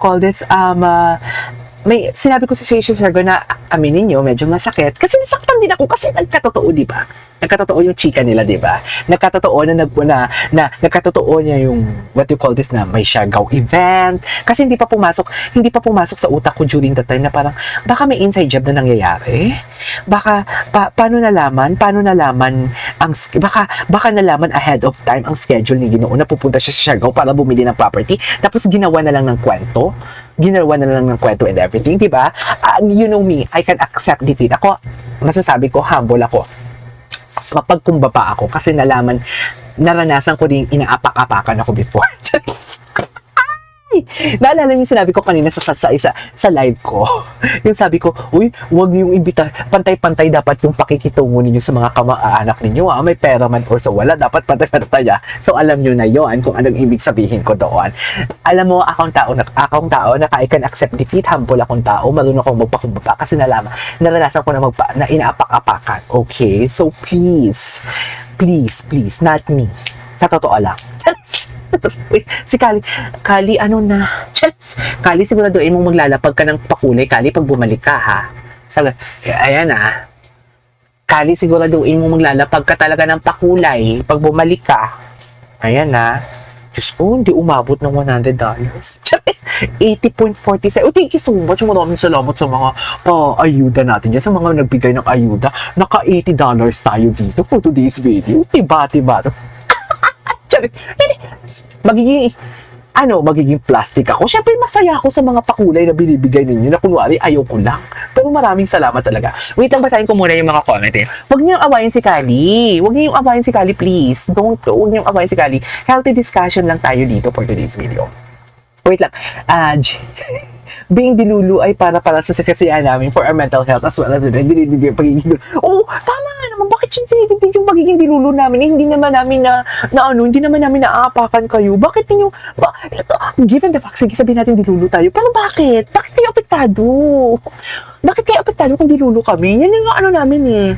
call this, may sinabi ko sa Station Sergo na aminin nyo, medyo masakit. Kasi nasaktan din ako kasi nagkatotoo, di ba? Nagkatotoo yung chika nila, di ba? Nagkatotoo nagkatotoo niya yung what you call this na may Siargao event. Kasi hindi pa pumasok sa utak ko during the time na parang baka may inside job na nangyayari. Baka paano nalaman baka nalaman ahead of time ang schedule ni Ginoo na pupunta siya sa Siargao para bumili ng property. Tapos ginawa na lang ng kwento and everything, di ba? You know me, I can accept defeat. Ako, masasabi ko, humble ako. Mapagkumbaba ako kasi naranasan ko din inaapak-apakan ako before. Naalala niyo sinabi ko kanina sa live ko. Yung sabi ko, uy, wag yung imbita, pantay-pantay dapat yung pakikitungo ninyo sa mga kamag-anak ninyo. May pera man or sa wala, dapat pantay-pantay. So alam niyo na yon kung anong ibig sabihin ko doon. Alam mo, akong tao na I can accept defeat, humble akong tao, marunong akong magpakumbaba kasi naranasan ko na inaapak-apakan. Okay? So please, not me. Sa totoo lang. Si Kali, ano na? Kali, siguraduhin mong maglalapag ka ng pakulay, Kali, pag bumalik ka, ha? Ayan, ha? Kali, siguraduhin mong maglalapag ka talaga ng pakulay, pag bumalik ka. Ayan, ha? Diyos ko, hindi umabot ng $100. 80.47. Oh, thank you so much. Maraming salamat sa mga ayuda natin dyan, sa mga nagbigay ng ayuda. Naka $80 tayo dito for today's video. Diba? Magiging plastic ako. Siyempre, masaya ako sa mga pakulay na binibigay ninyo na kunwari ayaw ko lang. Pero maraming salamat talaga. Wait lang, basahin ko muna yung mga comment eh. Huwag niyong awayin si Kali. Please. Huwag niyong awayin si Kali. Healthy discussion lang tayo dito for today's video. Wait lang. Being dilulu ay para sa kasiyahan namin for our mental health as well as pagiging oh, tama nga naman, bakit hindi yung pagiging dilulu namin hindi naman namin naaapakan kayo, bakit ninyo given the fact, sige sabihin natin dilulu tayo, pero bakit kayo apektado kung dilulu kami? Yan yung namin eh,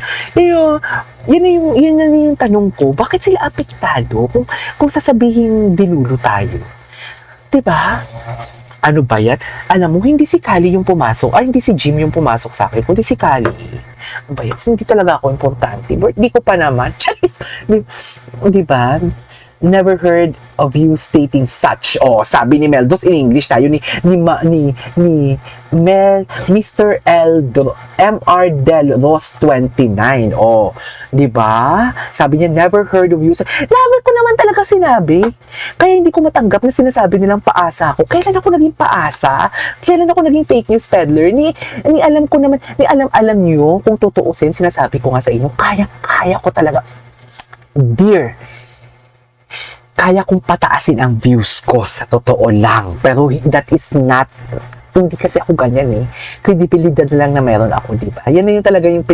yun yung tanong ko, bakit sila apektado kung sasabihin dilulu tayo, diba? Ano ba yan? Alam mo, hindi si Kali yung pumasok. Hindi si Jim yung pumasok sa akin, kundi si Kali. Ano ba yan? So, hindi talaga ako importante. Birthday ko pa naman. Charis! Diba? Never heard of you stating such. Oh, sabi ni Meldos in English tayo ni Mel, Mr. MR Del Ros 29. Oh, di ba? Sabi niya, never heard of you. Never ko naman talaga sinabi. Kaya hindi ko matanggap na sinasabi nilang paasa ako. Kailan ako naging paasa? Kailan ako naging fake news peddler? Alam niyo, kung tutuusin, sinasabi ko nga sa inyo, kaya ko talaga. Dear, kaya kong pataasin ang views ko sa totoo lang. Pero that is not, hindi kasi ako ganyan eh. Credibility na lang na meron ako, di ba? Yan na yung talaga yung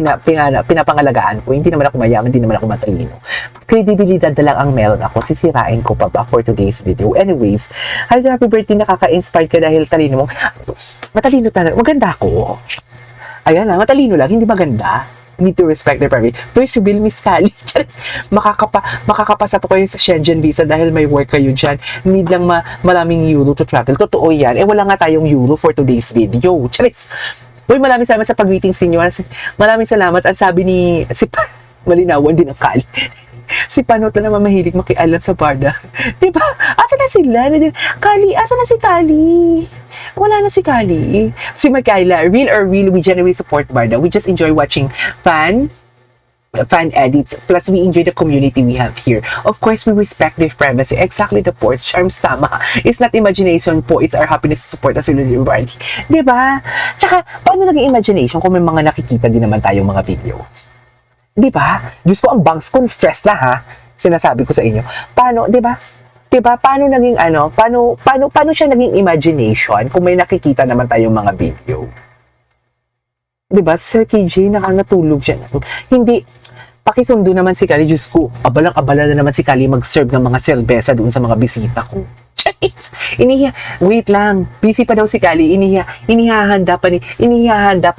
pinapangalagaan ko. Hindi naman ako mayaman, hindi naman ako matalino. Credibility na lang ang meron ako. Sisirain ko pa ba for today's video? Anyways, happy birthday, nakaka-inspired ka dahil talino mo. Matalino talaga. Maganda ako. Ayan na, matalino lang, hindi maganda. Need to respect their privacy. First, you will Miss Kali. Makakapasa po kayo sa Schengen visa dahil may work kayo dyan. Need lang maraming euro to travel. Totoo yan. Wala nga tayong euro for today's video. Charis! Uy, maraming salamat sa pag-greetings ninyo. Maraming salamat. Ang sabi ni... malinawan din ang Kali. Si Panot na naman mahilig makialam sa barda. Diba? Asa na sila? Kali, asa na si Kali? Wala na si Kali. Si Michaela, real or real, we genuinely support barda. We just enjoy watching fan edits, plus we enjoy the community we have here. Of course, we respect their privacy. Exactly the port. Charms, tama. It's not imagination po. It's our happiness to support us with the party. Diba? Tsaka, paano naging imagination kung may mga nakikita din naman tayong mga video? Diba? Diyos ko, ang bangs ko, stress na ha. Sinasabi ko sa inyo. Paano, diba? Diba? Paano naging paano siya naging imagination kung may nakikita naman tayong mga video? Diba? Sir KJ, nakatulog siya. Hindi, pakisundo naman si Kali. Diyos ko, abalang-abala na naman si Kali mag-serve ng mga selbesa doon sa mga bisita ko. Wait lang, busy pa daw si Kali. Inihahanda pa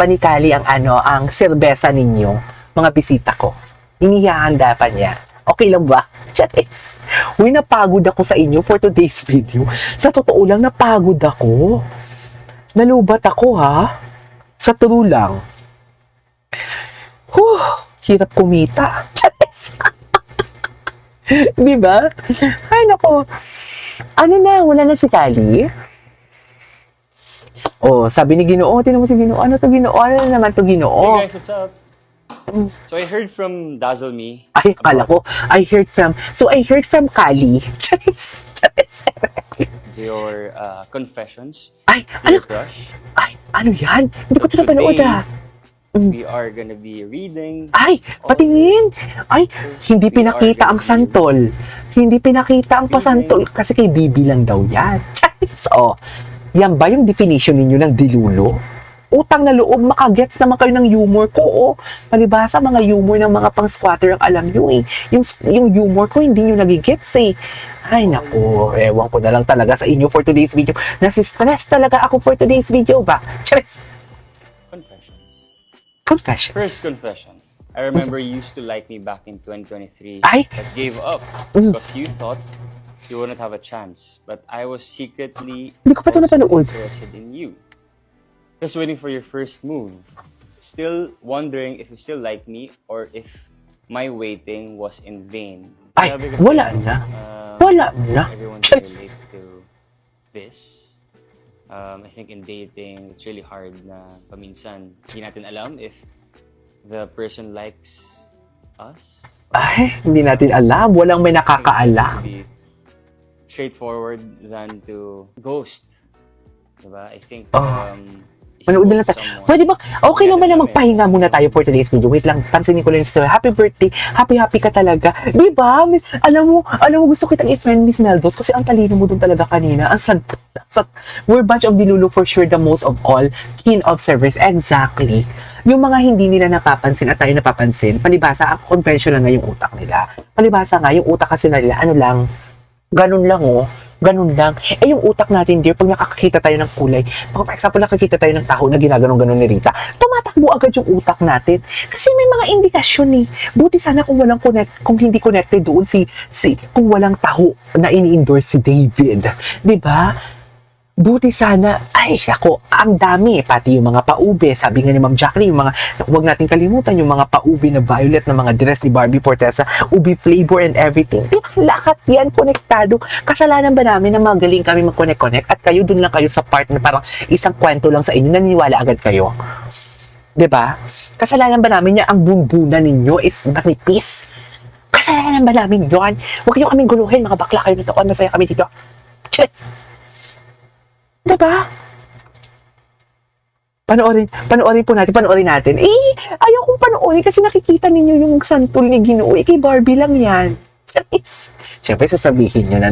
ni Kali ang selbesa ninyo. Mga bisita ko. Inihahanda pa niya. Okay lang ba? Charis. Uy, napagod ako sa inyo for today's video. Sa totoo lang, napagod ako. Nalubat ako, ha? Sa true lang. Hirap kumita. Charis! Di ba? Ay, nako. Ano na, wala na si Kali? Oh, sabi ni Ginoo, tinan mo si Ginoo. Ano to Ginoo? Ano na naman to Ginoo? Hey guys, what's up? So I heard from Dazzle Me. Ay, akala ko, I heard from Kali. Charis! Charis! Your confessions. Ay, To ano? your crush. Ay, ano yan? Hindi ko ito napanood, ah. We are gonna be reading. Ay, patingin! Ay, hindi pinakita ang santol. Hindi pinakita ang pasantol kasi kay Bibi lang daw yan. Charis! Oh, yan ba yung definition ninyo ng dilulo? Utang na loob, makagets naman kayo ng humor ko, oh. Palibasa, mga humor ng mga pang-squatter ang alam nyo, eh. Yung humor ko, hindi nyo nagigets, eh. Ay, naku, ewan ko na lang talaga sa inyo for today's video. Nasi-stress talaga ako for today's video ba? Charis! Confessions. Confessions. First confession. I remember you used to like me back in 2023. Ay! But gave up Mm. because you thought you wouldn't have a chance. But I was secretly Hindi ko pa ito also napanood. interested in you. Just waiting for your first move. Still wondering if you still like me or if my waiting was in vain. Ay, Grabe kasi, wala na. Wala na. Everyone can Charis! relate to this. I think in dating, it's really hard na paminsan hindi natin alam if the person likes us. Ay, hindi natin alam. Walang may I think it's nakakaalam. to be straightforward than to ghost. Diba? I think if you Manood na lang ghost tayo. someone, Pwede ba? Okay lang ba na Yeah, magpahinga muna tayo for today's video? Wait lang, pansinin ko lang sa happy birthday. Happy ka talaga. Di ba? Alam mo, gusto kitang i-friend Miss Meldos kasi ang talino mo dun talaga kanina. Ang we're bunch of dilulo for sure, the most of all, keen observers. Exactly. Yung mga hindi nila napapansin at tayo napapansin, palibasa, ang convention lang nga yung utak nila. Palibasa nga, yung utak kasi nila, ano lang, ganun lang, oh. Ganun lang. Eh, yung utak natin, dear, pag nakakakita tayo ng kulay, pag for example, nakakita tayo ng taho na ginaganon-ganon ni Rita, tumatakbo agad yung utak natin. Kasi may mga indikasyon, eh. Buti sana kung kung hindi connected doon kung walang taho na ini-endorse si David. 'Di ba? Buti sana, ay, ako, ang dami, pati yung mga paube, sabi nga ni Ma'am Jacqueline, yung mga, huwag natin kalimutan, yung mga paube na violet na mga dress ni Barbie Fortesa, ubi flavor and everything. Lahat yan, konektado. Kasalanan ba namin na magaling kami mag-connect-connect at kayo dun lang kayo sa part na parang isang kwento lang sa inyo, naniniwala agad kayo? 'Di ba? Kasalanan ba namin niya ang bunbunan ninyo is manipis? Kasalanan ba namin yon? Huwag niyo kaming guluhin, mga bakla kayo nito, masaya kami dito. Cheers! Diba? Panoorin natin. Eh, ayaw kong panoorin kasi nakikita ninyo yung santol ni Ginoo. Eh, kay Barbie lang yan. Siyempre, sasabihin nyo na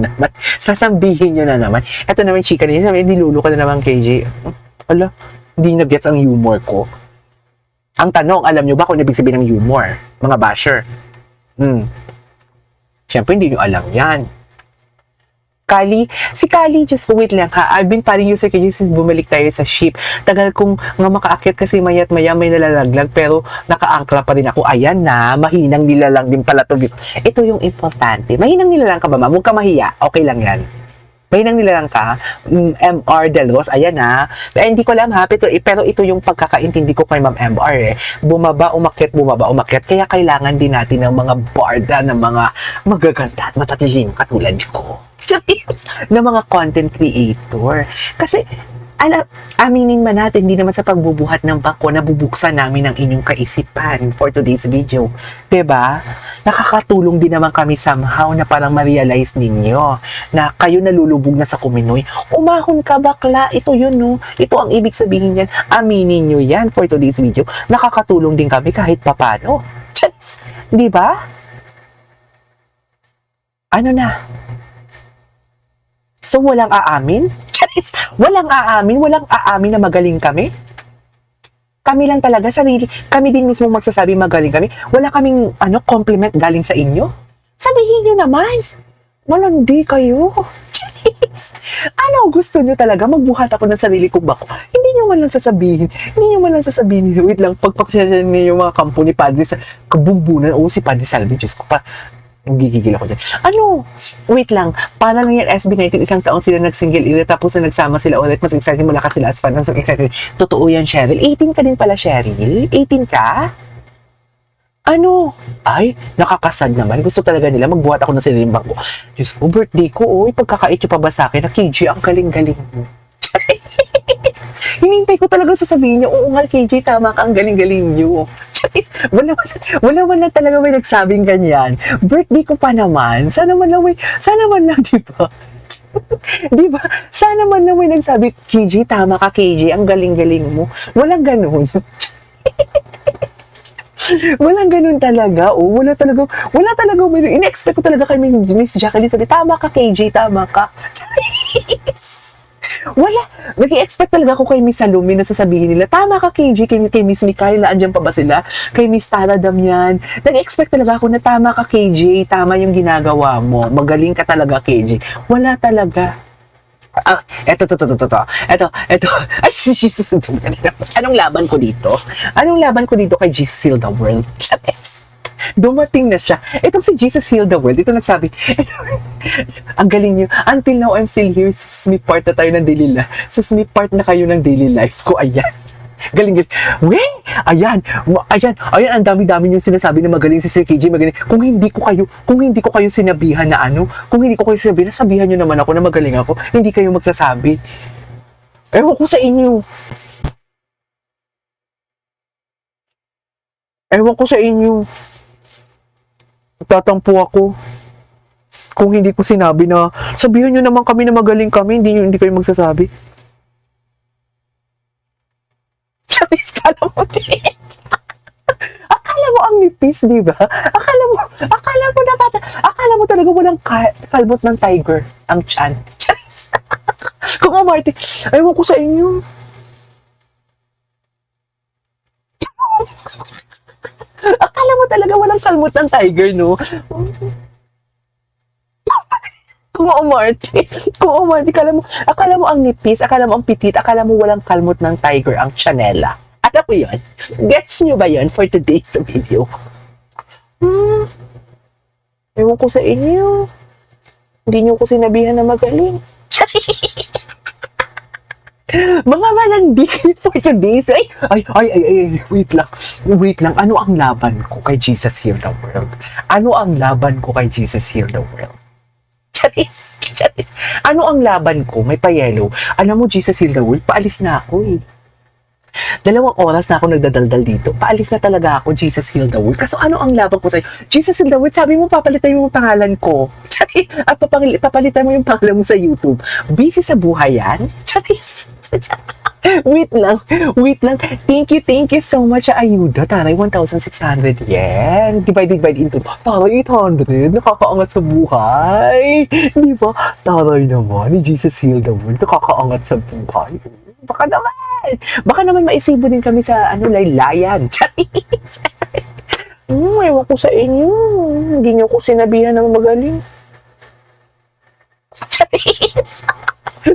naman. Ito naman, chika niya. Sabi, nilulo ka na naman, KJ. Ala, hindi na-gets ang humor ko. Ang tanong, alam nyo ba kung ibig sabihin ng humor? Mga basher. Siyempre, hindi nyo alam yan. Si Kali, just wait lang ha. I've been paring you, Sir KJ, since bumalik tayo sa ship. Tagal kong nga makaakyat kasi mayat maya may nalalaglag pero nakaangkla pa rin ako. Ayan na, mahinang nilalang din pala to. Ito yung importante. Mahinang nilalang ka ba, ma'am? Huwag ka mahiya. Okay lang yan. Mahinang nilalang ka. MR Del Ros, ayan na. Hindi ko alam ha, pero ito yung pagkakaintindi ko kay Ma'am MR eh. Bumaba, umakyat. Kaya kailangan din natin ng mga barda, ng mga magaganda at matatiling katulad ko. Na mga content creator. Kasi, aminin man natin, hindi naman sa pagbubuhat ng bangko, nabubuksan namin ang inyong kaisipan for today's video. 'Di ba? Nakakatulong din naman kami somehow na parang ma-realize ninyo na kayo nalulubog na sa kuminoy. Umahon ka bakla, ito yun no. Ito ang ibig sabihin yan. Aminin nyo yan for today's video. Nakakatulong din kami kahit papano. Charis! 'Di ba? Ano na? So, walang aamin? Charis! Walang aamin na magaling kami? Kami lang talaga, kami din mismo magsasabi magaling kami. Wala kaming, compliment galing sa inyo? Sabihin nyo naman. Malandi kayo. Charis! Gusto nyo talaga? Magbuhat ako ng sarili kong bako. Hindi nyo man lang sasabihin. Wait lang, pagpapasya niyo yung mga kampo ni Padre sa kabumbunan. Si Padre Salvi, Diyos ko pa. Gigigil ako dyan. Ano? Wait lang. Paano lang yan, SB19, isang taon sila nag-single ulit, tapos na nagsama sila ulit, mas excited mula ka sila as fan, mas excited. Totoo yan, Cheryl. 18 ka din pala, Cheryl? 18 ka? Ano? Ay, nakakasad naman. Gusto talaga nila. Magbuhat ako ng sinimbang ko. Diyos ko, birthday ko, oy, pagkakait nyo pa ba sa akin na KJ, ang galing-galing mo. Hinintay ko talaga sasabihin niyo, oo nga, KJ, tama ka, ang galing-galing niyo. Charis, wala man talaga may nagsabing ganyan. Birthday ko pa naman. Sana man lang, di ba? Di ba? Sana man lang may nagsabi, KJ, tama ka, KJ, ang galing-galing mo. Walang ganun. Walang ganun talaga. Oh, wala talaga. In-expect ko talaga kay Miss Jacqueline sabi, tama ka, KJ, tama ka. Wala. Nag-i-expect talaga ako kay Miss Salome na sasabihin nila, tama ka, KJ, kay Miss Mikaela, andyan pa ba sila? Kay Miss Tara Damian. Nag-i-expect talaga ako na tama ka, KJ, tama yung ginagawa mo. Magaling ka talaga, KJ. Wala talaga. Ah, eto. Ay, Jesus. Anong laban ko dito? Anong laban ko dito kay Jesus Heal the World? Yes. Dumating na siya. Itong si Jesus Heal the World, ito nagsabi, ang galing niyo. Until now, I'm still here. Susmi part na tayo ng daily life. Susmi part na kayo ng daily life ko. Ayan. Galing. Weh! Ayan. Ang dami-dami yung sinasabi na magaling si Sir KJ, magaling. Kung hindi ko kayo sinabihan na sabihan nyo naman ako na magaling ako. Hindi kayo magsasabi. Ewan ko sa inyo. Tatampo ako. Kung hindi ko sinabi na, sabihan nyo naman kami na magaling kami, hindi kayo magsasabi. Charis, kala mo din. Akala mo ang nipis, di ba? Akala mo talaga walang kalbot ng tiger ang tiyan. Charis. Kung Marty, ewan ko sa inyo. Akala mo talaga walang kalbot ng tiger, no? Kung Marty, akala mo ang nipis, akala mo ang pitit, akala mo walang kalmot ng tiger ang chanela. Alam mo yun? Gets nyo ba yun for today's video? Ewan ko sa inyo. Hindi nyo ko sinabihan na magaling. Mga malandi for today's. Ay, wait lang. Ano ang laban ko kay Jesus Heal the World? Charis. Ano ang laban ko? May pa-yellow. Alam mo, Jesus Heal the World, paalis na ako eh. 2 oras na ako nagdadaldal dito. Paalis na talaga ako, Jesus Heal the World. Kaso ano ang laban ko sa'yo? Jesus Heal the World, sabi mo, papalitan mo yung pangalan ko. Charis. At papalitan mo yung pangalan mo sa YouTube. Busy sa buhay yan? Charis. Wait lang. Thank you so much, Ayuda. Taray, 1,600 yen. Divided into, taray, 800. Nakakaangat sa buhay. Di ba? Taray naman, ni Jesus Heal the World. Nakakaangat sa buhay. Baka naman maisibo din kami sa, laylayan. Charis. Ewan ko sa inyo. Hindi nyo ko sinabihan ng magaling.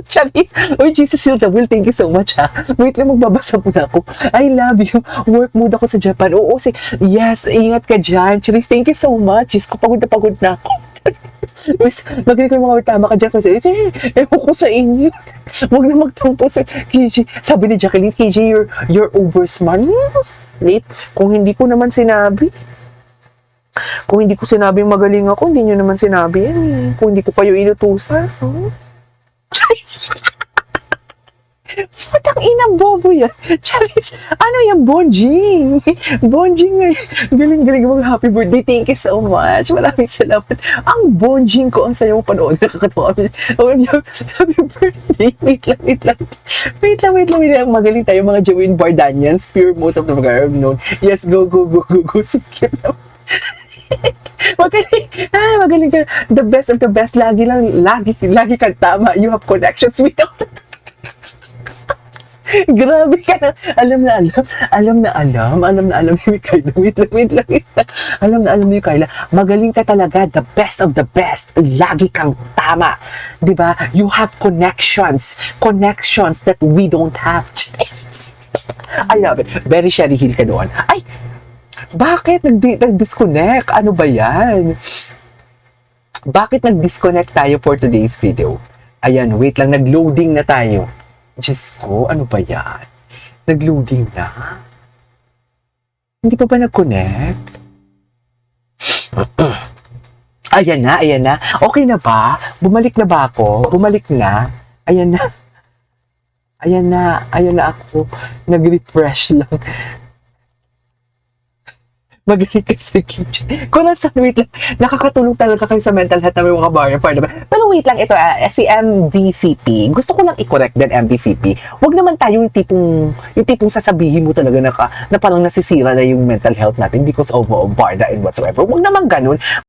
Charis. Uy, Jesus Heal the World, thank you so much, ha. Wait lang, magbabasa muna ako. I love you. Work mode ako sa Japan. Oo, yes, ingat ka dyan. Charis, thank you so much. Diyos ko, pagod na ako. Magaling ko yung mga tama ka dyan kasi, ewan ko sa inyo. Huwag na magtampo sa KJ. Sabi ni Jacqueline, KJ, you're over smart. Wait, kung hindi ko naman sinabi. Kung hindi ko sinabing magaling ako, hindi nyo naman sinabi yan. Kung hindi ko kayo inutusan. Putang inang bobo yan. Charis, ano yan, Bonjing? Bonjing, galing-galing mag happy birthday. Thank you so much. Maraming salamat. Ang Bonjing ko, ang sayo mo panood. Nakakatawa. Happy birthday. Wait lang. Magaling tayo mga Joanne Bardanians. Pure most of the mga known. Yes, go. So cute naman. Magaling ka. The best of the best. Lagi kang tama. You have connections with us. Grabe ka na. Alam na alam ni Kayla. Wait lang. Alam ni Kayla. Magaling ka talaga. The best of the best. Lagi kang tama. Diba? You have connections that we don't have. I love it. Very Sherry Hill ka doon. Ay! Bakit? Nag-disconnect? Ano ba yan? Bakit nag-disconnect tayo for today's video? Ayan, wait lang, nag-loading na tayo. Diyos ko, ano ba yan? Nag-loading na? Hindi pa ba nag-connect? Ayan na, ayan na. Okay na ba? Bumalik na ba ako? Bumalik na? Ayan na. Ayan na ako. Nag-refresh lang. Magaling kasi kitchen. Kung nasan, wait lang, nakakatulong talaga kayo sa mental health na may mga barrier para naman. Pero wait lang, ito, si MVCP, gusto ko lang i-correct din MVCP. Huwag naman tayo yung tipong sasabihin mo talaga na parang nasisira na yung mental health natin because of Barda and whatsoever. Huwag naman ganun.